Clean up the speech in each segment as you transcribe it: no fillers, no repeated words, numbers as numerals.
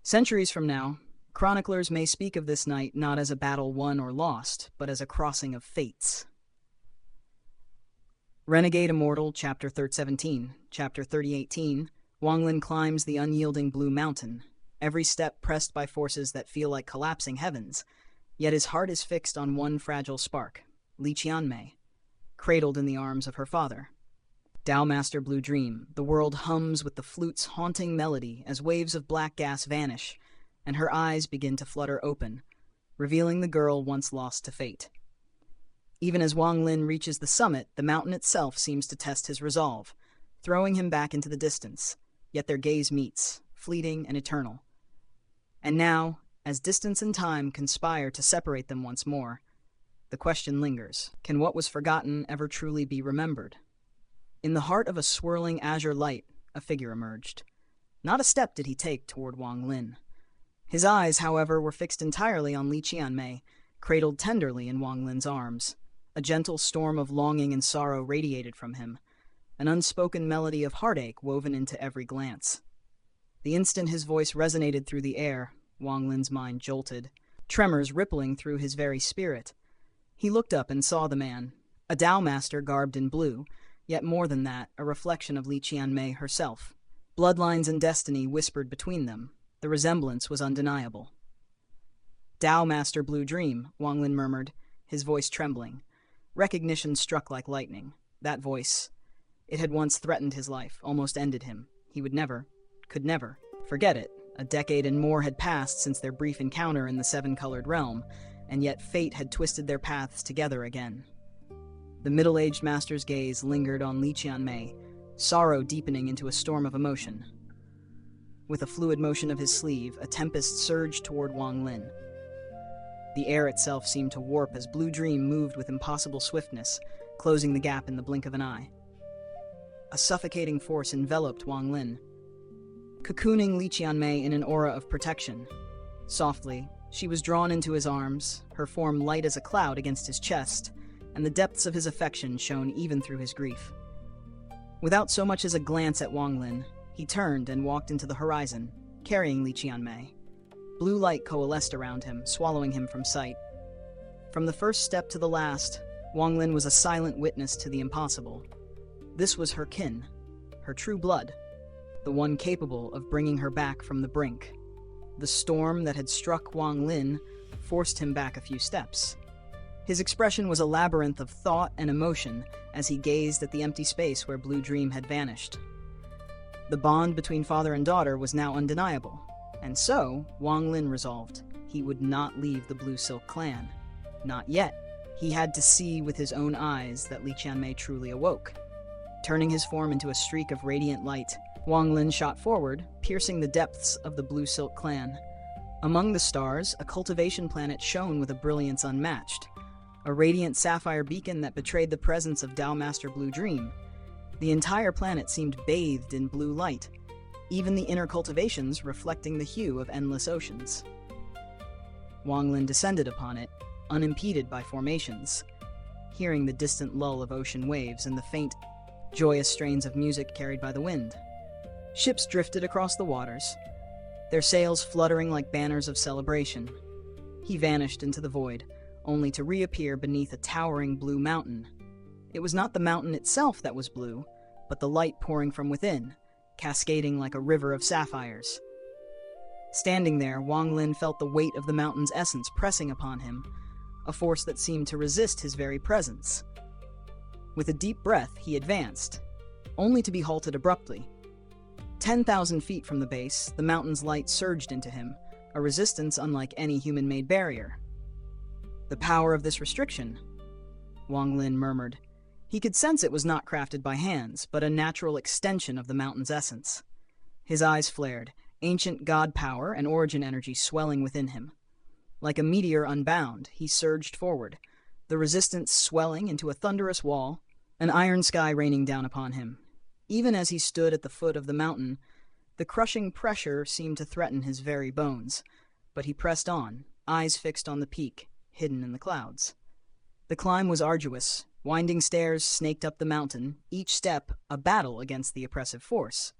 Centuries from now, chroniclers may speak of this night not as a battle won or lost, but as a crossing of fates. Renegade Immortal, Chapter 17, Chapter 3018, Wang Lin climbs the unyielding blue mountain, every step pressed by forces that feel like collapsing heavens, yet his heart is fixed on one fragile spark, Qianmei, cradled in the arms of her father. Dao Master Blue Dream, the world hums with the flute's haunting melody as waves of black gas vanish, and her eyes begin to flutter open, revealing the girl once lost to fate. Even as Wang Lin reaches the summit, the mountain itself seems to test his resolve, throwing him back into the distance, yet their gaze meets, fleeting and eternal. And now, as distance and time conspire to separate them once more, the question lingers, can what was forgotten ever truly be remembered? In the heart of a swirling azure light, a figure emerged. Not a step did he take toward Wang Lin. His eyes, however, were fixed entirely on Qianmei, cradled tenderly in Wang Lin's arms. A gentle storm of longing and sorrow radiated from him, an unspoken melody of heartache woven into every glance. The instant his voice resonated through the air, Wang Lin's mind jolted, tremors rippling through his very spirit. He looked up and saw the man, a Dao Master garbed in blue, yet more than that, a reflection of Qianmei herself. Bloodlines and destiny whispered between them. The resemblance was undeniable. Dao Master Blue Dream, Wang Lin murmured, his voice trembling. Recognition struck like lightning. That voice, it had once threatened his life, almost ended him. He would never, could never, forget it. A decade and more had passed since their brief encounter in the seven-colored realm, and yet fate had twisted their paths together again. The middle-aged master's gaze lingered on Qianmei, sorrow deepening into a storm of emotion. With a fluid motion of his sleeve, a tempest surged toward Wang Lin. The air itself seemed to warp as Blue Dream moved with impossible swiftness, closing the gap in the blink of an eye. A suffocating force enveloped Wang Lin, cocooning Qianmei in an aura of protection. Softly, she was drawn into his arms, her form light as a cloud against his chest, and the depths of his affection shone even through his grief. Without so much as a glance at Wang Lin, he turned and walked into the horizon, carrying Qianmei. Blue light coalesced around him, swallowing him from sight. From the first step to the last, Wang Lin was a silent witness to the impossible. This was her kin, her true blood, the one capable of bringing her back from the brink. The storm that had struck Wang Lin forced him back a few steps. His expression was a labyrinth of thought and emotion as he gazed at the empty space where Blue Dream had vanished. The bond between father and daughter was now undeniable, and so Wang Lin resolved he would not leave the Blue Silk clan. Not yet. He had to see with his own eyes that Qianmei truly awoke. Turning his form into a streak of radiant light, Wang Lin shot forward, piercing the depths of the Blue Silk clan. Among the stars, a cultivation planet shone with a brilliance unmatched, a radiant sapphire beacon that betrayed the presence of Dao Master Blue Dream. The entire planet seemed bathed in blue light, even the inner cultivations reflecting the hue of endless oceans. Wang Lin descended upon it, unimpeded by formations, hearing the distant lull of ocean waves and the faint, joyous strains of music carried by the wind. Ships drifted across the waters, their sails fluttering like banners of celebration. He vanished into the void, only to reappear beneath a towering blue mountain. It was not the mountain itself that was blue, but the light pouring from within, cascading like a river of sapphires. Standing there, Wang Lin felt the weight of the mountain's essence pressing upon him, a force that seemed to resist his very presence. With a deep breath, he advanced, only to be halted abruptly. 10,000 feet from the base, the mountain's light surged into him, a resistance unlike any human-made barrier. The power of this restriction, Wang Lin murmured. He could sense it was not crafted by hands, but a natural extension of the mountain's essence. His eyes flared, ancient god power and origin energy swelling within him. Like a meteor unbound, he surged forward, the resistance swelling into a thunderous wall, an iron sky raining down upon him. Even as he stood at the foot of the mountain, the crushing pressure seemed to threaten his very bones, but he pressed on, eyes fixed on the peak, hidden in the clouds. The climb was arduous. Winding stairs snaked up the mountain, each step a battle against the oppressive force.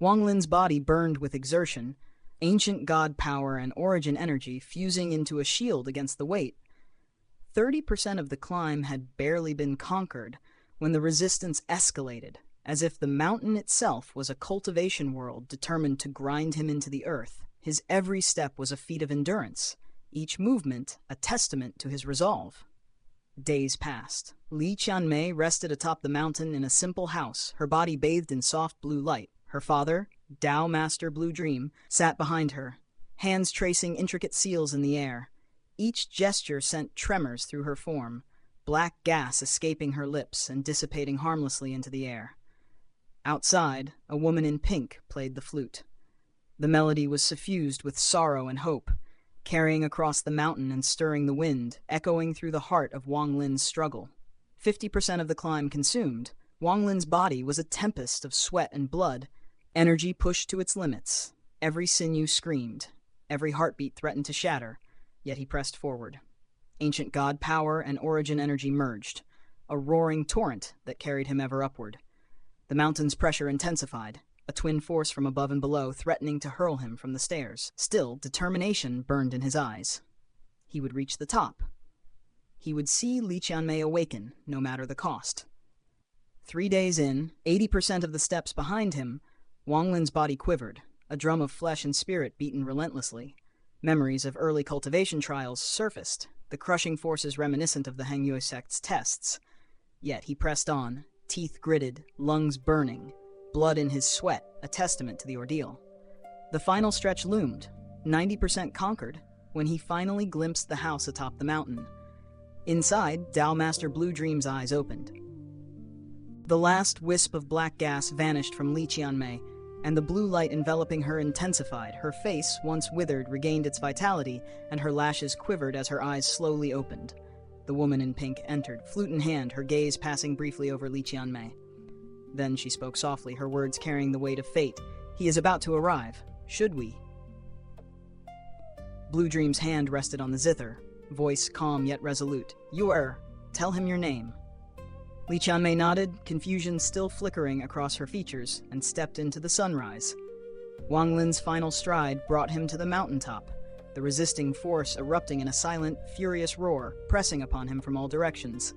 Wang Lin's body burned with exertion, ancient god power and origin energy fusing into a shield against the weight. 30% of the climb had barely been conquered when the resistance escalated, as if the mountain itself was a cultivation world determined to grind him into the earth. His every step was a feat of endurance, each movement a testament to his resolve. Days passed. Qianmei rested atop the mountain in a simple house, her body bathed in soft blue light. Her father, Dao Master Blue Dream, sat behind her, hands tracing intricate seals in the air. Each gesture sent tremors through her form, black gas escaping her lips and dissipating harmlessly into the air. Outside, a woman in pink played the flute. The melody was suffused with sorrow and hope, carrying across the mountain and stirring the wind, echoing through the heart of Wang Lin's struggle. 50% of the climb consumed, Wang Lin's body was a tempest of sweat and blood, energy pushed to its limits. Every sinew screamed, every heartbeat threatened to shatter, yet he pressed forward. Ancient god power and origin energy merged, a roaring torrent that carried him ever upward. The mountain's pressure intensified, a twin force from above and below threatening to hurl him from the stairs. Still, determination burned in his eyes. He would reach the top. He would see Qianmei awaken, no matter the cost. 3 days in, 80% of the steps behind him, Wang Lin's body quivered, a drum of flesh and spirit beaten relentlessly. Memories of early cultivation trials surfaced, the crushing forces reminiscent of the Hangyue sect's tests. Yet he pressed on, teeth gritted, lungs burning, blood in his sweat, a testament to the ordeal. The final stretch loomed, 90% conquered, when he finally glimpsed the house atop the mountain. Inside, Dao Master Blue Dream's eyes opened. The last wisp of black gas vanished from Qianmei, and the blue light enveloping her intensified. Her face, once withered, regained its vitality, and her lashes quivered as her eyes slowly opened. The woman in pink entered, flute in hand, her gaze passing briefly over Qianmei. Then she spoke softly, her words carrying the weight of fate. "He is about to arrive. Should we?" Blue Dream's hand rested on the zither, voice calm yet resolute. Tell him your name." Qianmei nodded, confusion still flickering across her features, and stepped into the sunrise. Wang Lin's final stride brought him to the mountaintop, the resisting force erupting in a silent, furious roar, pressing upon him from all directions.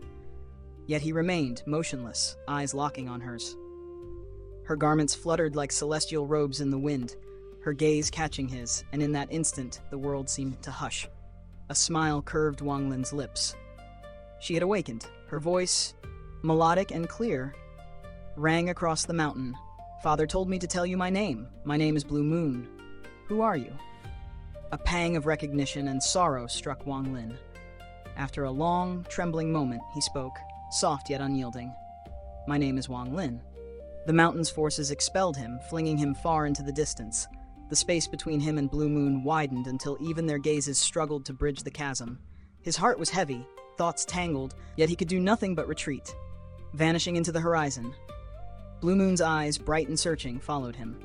Yet he remained motionless, eyes locking on hers. Her garments fluttered like celestial robes in the wind, her gaze catching his, and in that instant the world seemed to hush. A smile curved Wang Lin's lips. She had awakened. Her voice, melodic and clear, rang across the mountain. "Father told me to tell you my name. My name is Blue Moon. Who are you?" A pang of recognition and sorrow struck Wang Lin. After a long, trembling moment, he spoke, soft yet unyielding. "My name is Wang Lin." The mountain's forces expelled him, flinging him far into the distance. The space between him and Blue Moon widened until even their gazes struggled to bridge the chasm. His heart was heavy, thoughts tangled, yet he could do nothing but retreat, vanishing into the horizon. Blue Moon's eyes, bright and searching, followed him.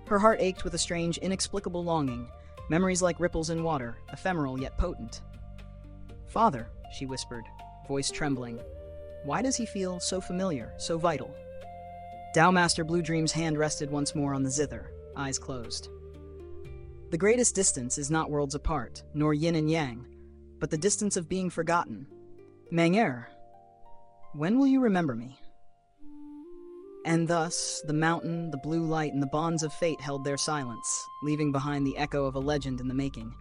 Her heart ached with a strange, inexplicable longing, memories like ripples in water, ephemeral yet potent. "Father," she whispered, voice trembling. "Why does he feel so familiar, so vital?" Dao Master Blue Dream's hand rested once more on the zither, eyes closed. "The greatest distance is not worlds apart, nor yin and yang, but the distance of being forgotten. Manger, when will you remember me?" And thus, the mountain, the blue light, and the bonds of fate held their silence, leaving behind the echo of a legend in the making.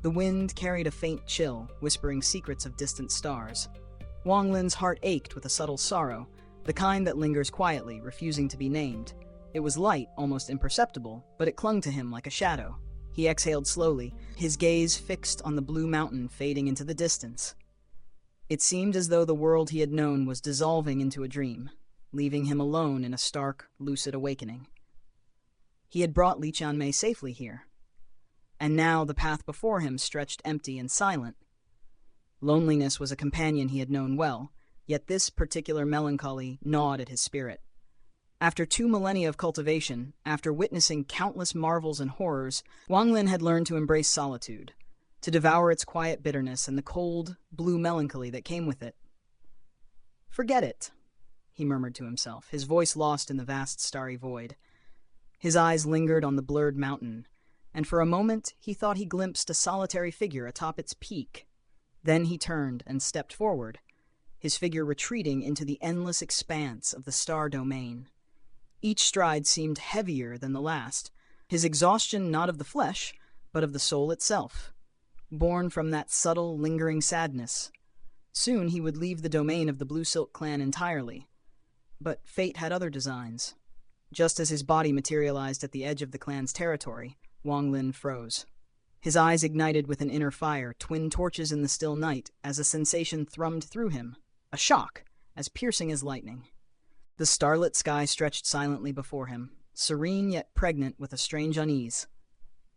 The wind carried a faint chill, whispering secrets of distant stars. Wang Lin's heart ached with a subtle sorrow, the kind that lingers quietly, refusing to be named. It was light, almost imperceptible, but it clung to him like a shadow. He exhaled slowly, his gaze fixed on the blue mountain fading into the distance. It seemed as though the world he had known was dissolving into a dream, leaving him alone in a stark, lucid awakening. He had brought Qianmei safely here, and now the path before him stretched empty and silent. Loneliness was a companion he had known well, yet this particular melancholy gnawed at his spirit. After 2 millennia of cultivation, after witnessing countless marvels and horrors, Wang Lin had learned to embrace solitude, to devour its quiet bitterness and the cold, blue melancholy that came with it. "Forget it," he murmured to himself, his voice lost in the vast starry void. His eyes lingered on the blurred mountain, and for a moment he thought he glimpsed a solitary figure atop its peak. Then he turned and stepped forward, his figure retreating into the endless expanse of the star domain. Each stride seemed heavier than the last, his exhaustion not of the flesh, but of the soul itself, born from that subtle, lingering sadness. Soon he would leave the domain of the Blue Silk clan entirely. But fate had other designs. Just as his body materialized at the edge of the clan's territory, Wang Lin froze. His eyes ignited with an inner fire, twin torches in the still night, as a sensation thrummed through him, a shock, as piercing as lightning. The starlit sky stretched silently before him, serene yet pregnant with a strange unease.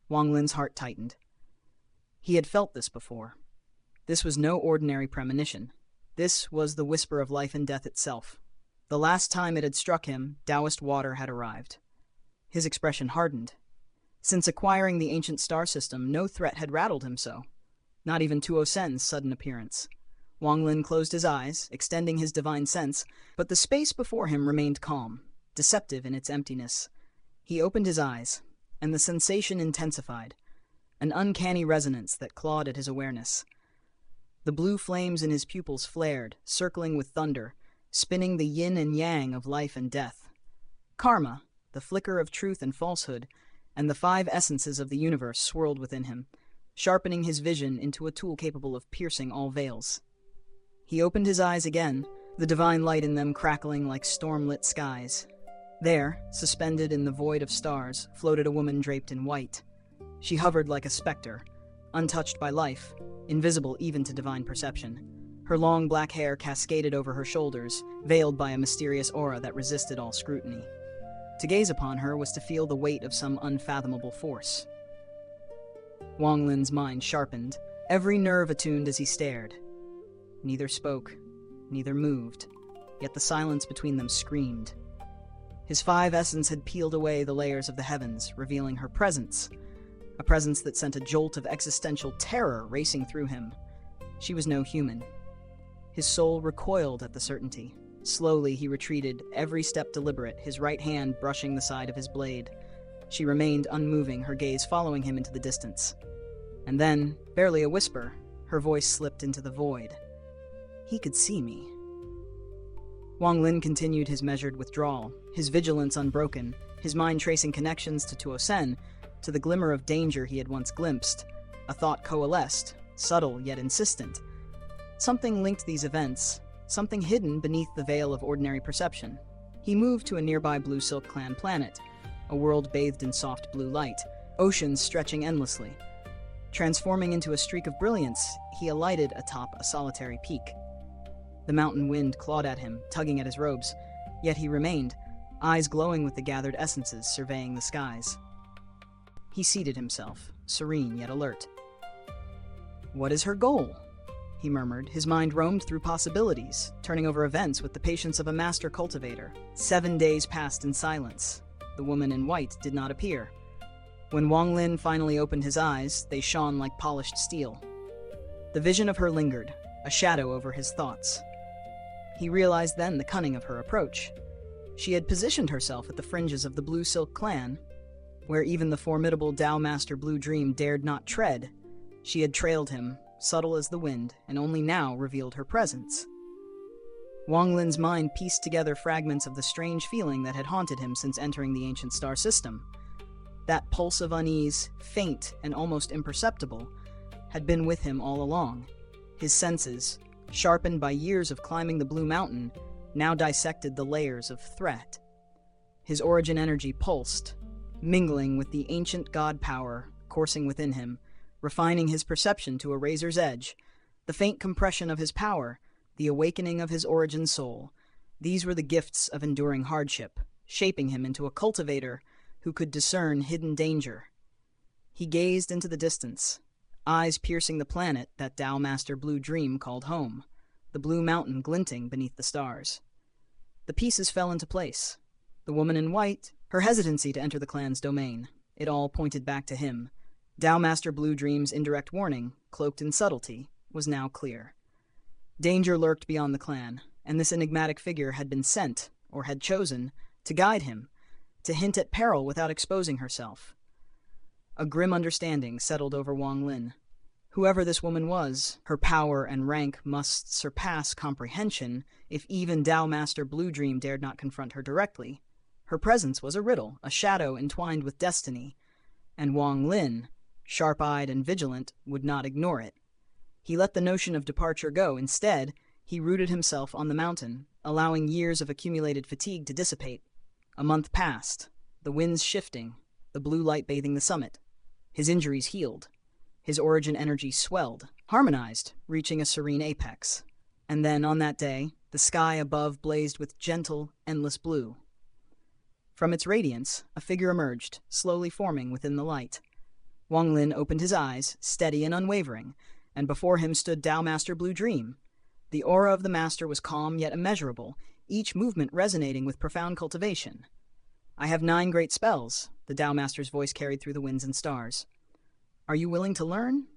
Wang Lin's heart tightened. He had felt this before. This was no ordinary premonition. This was the whisper of life and death itself. The last time it had struck him, Taoist water had arrived. His expression hardened. Since acquiring the ancient star system, no threat had rattled him so. Not even Tuo Sen's sudden appearance. Wang Lin closed his eyes, extending his divine sense, but the space before him remained calm, deceptive in its emptiness. He opened his eyes, and the sensation intensified, an uncanny resonance that clawed at his awareness. The blue flames in his pupils flared, circling with thunder, spinning the yin and yang of life and death. Karma, the flicker of truth and falsehood, and the 5 essences of the universe swirled within him, sharpening his vision into a tool capable of piercing all veils. He opened his eyes again, the divine light in them crackling like storm-lit skies. There, suspended in the void of stars, floated a woman draped in white. She hovered like a specter, untouched by life, invisible even to divine perception. Her long black hair cascaded over her shoulders, veiled by a mysterious aura that resisted all scrutiny. To gaze upon her was to feel the weight of some unfathomable force. Wang Lin's mind sharpened, every nerve attuned as he stared. Neither spoke, neither moved, yet the silence between them screamed. His 5 essence had peeled away the layers of the heavens, revealing her presence, a presence that sent a jolt of existential terror racing through him. She was no human. His soul recoiled at the certainty. Slowly he retreated, every step deliberate, his right hand brushing the side of his blade. She remained unmoving, her gaze following him into the distance. And then, barely a whisper, her voice slipped into the void. He could see me. Wang Lin continued his measured withdrawal, his vigilance unbroken, his mind tracing connections to Tuo Sen, to the glimmer of danger he had once glimpsed. A thought coalesced, subtle yet insistent. Something linked these events, something hidden beneath the veil of ordinary perception. He moved to a nearby Blue Silk clan planet, a world bathed in soft blue light, oceans stretching endlessly. Transforming into a streak of brilliance, he alighted atop a solitary peak. The mountain wind clawed at him, tugging at his robes, yet he remained, eyes glowing with the gathered essences surveying the skies. He seated himself, serene yet alert. "What is her goal?" he murmured. His mind roamed through possibilities, turning over events with the patience of a master cultivator. 7 days passed in silence. The woman in white did not appear. When Wang Lin finally opened his eyes, they shone like polished steel. The vision of her lingered, a shadow over his thoughts. He realized then the cunning of her approach. She had positioned herself at the fringes of the Blue Silk clan, where even the formidable Dao Master Blue Dream dared not tread. She had trailed him, subtle as the wind, and only now revealed her presence. Wang Lin's mind pieced together fragments of the strange feeling that had haunted him since entering the ancient star system. That pulse of unease, faint and almost imperceptible, had been with him all along. His senses, sharpened by years of climbing the Blue Mountain, now dissected the layers of threat. His origin energy pulsed, mingling with the ancient god power coursing within him, refining his perception to a razor's edge. The faint compression of his power, the awakening of his origin soul, these were the gifts of enduring hardship, shaping him into a cultivator who could discern hidden danger. He gazed into the distance, eyes piercing the planet that Dao Master Blue Dream called home, the Blue Mountain glinting beneath the stars. The pieces fell into place. The woman in white, her hesitancy to enter the clan's domain, it all pointed back to him. Dao Master Blue Dream's indirect warning, cloaked in subtlety, was now clear. Danger lurked beyond the clan, and this enigmatic figure had been sent, or had chosen, to guide him, to hint at peril without exposing herself. A grim understanding settled over Wang Lin. Whoever this woman was, her power and rank must surpass comprehension if even Dao Master Blue Dream dared not confront her directly. Her presence was a riddle, a shadow entwined with destiny, and Wang Lin, sharp-eyed and vigilant, would not ignore it. He let the notion of departure go. Instead, he rooted himself on the mountain, allowing years of accumulated fatigue to dissipate. A month passed, the winds shifting, the blue light bathing the summit. His injuries healed. His origin energy swelled, harmonized, reaching a serene apex. And then, on that day, the sky above blazed with gentle, endless blue. From its radiance, a figure emerged, slowly forming within the light. Wang Lin opened his eyes, steady and unwavering, and before him stood Dao Master Blue Dream. The aura of the master was calm yet immeasurable, each movement resonating with profound cultivation. "I have 9 great spells," the Dao Master's voice carried through the winds and stars. "Are you willing to learn?"